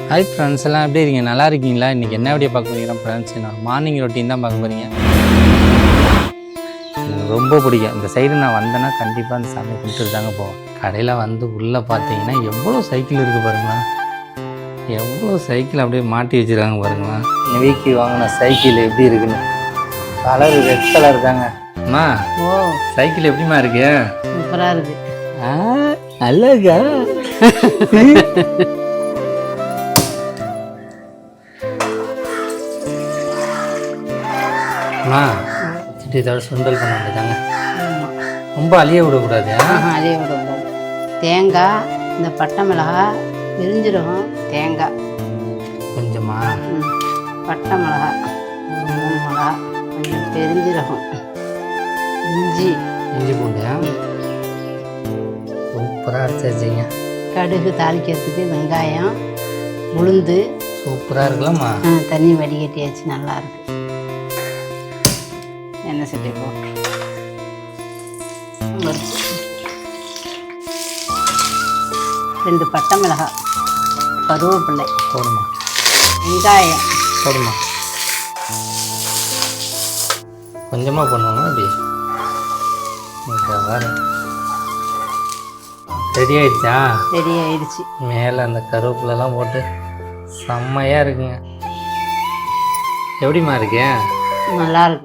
Hi friends எல்லாம் எப்படி இருக்கீங்க? நல்லா இருக்கீங்களா? இன்றைக்கி என்ன வீடியோ பார்க்க போகிறீங்கன்னா ஃப்ரெண்ட்ஸ், நான் மார்னிங் ரொட்டீன் தான் பார்க்க போகிறீங்க. எனக்கு ரொம்ப பிடிக்கும். இந்த சைடு நான் வந்தேன்னா கண்டிப்பாக அந்த சாமியை கும்பிட்டு தாங்க போவேன். கடையில் வந்து உள்ளே பார்த்தீங்கன்னா எவ்வளோ சைக்கிள் இருக்குது பாருங்களா, எவ்வளோ சைக்கிள் அப்படியே மாட்டி வச்சுருக்காங்க பாருங்களா. வீக்கி வாங்கின சைக்கிள் எப்படி இருக்குன்னு கலர் ரெட் கலர் தாங்க. அம்மா, ஓ சைக்கிள் எப்படிமா இருக்கு? சூப்பராக இருக்கு. அழகா அம்மா, இதோட சுண்டல் பண்ண வேண்டியதாங்க. ரொம்ப அழிய விடக்கூடாது. அழிய விடக்கூடாது. தேங்காய், இந்த பட்டை மிளகாய், பெருஞ்சீரகம், தேங்காய் கொஞ்சமா, பட்டை மிளகாய் ஒரு 3 மிளகாய், கொஞ்சம் பெருஞ்சீரகம், இஞ்சி பூண்டு சூப்பராக அரைச்சி வச்சிங்க. கடுகு தாளிக்கிறதுக்கு வெங்காயம், உளுந்து சூப்பராக இருக்கலாம்மா. தண்ணி வடிகட்டியாச்சு, நல்லா இருக்கு. எண்ணெய் சட்டி போட்டு 2 பட்டை மிளகாய், கருவேப்பிள்ளை போடுமா, வெங்காயம் போடுமா, கொஞ்சமாக பண்ணுவோம். அப்படி வர ரெடி ஆயிடுச்சா? ரெடி ஆயிடுச்சு. மேலே அந்த கருவேப்பிலெல்லாம் போட்டு செம்மையாக இருக்குங்க. எப்படிமா இருக்கு? நல்லா இருக்கு.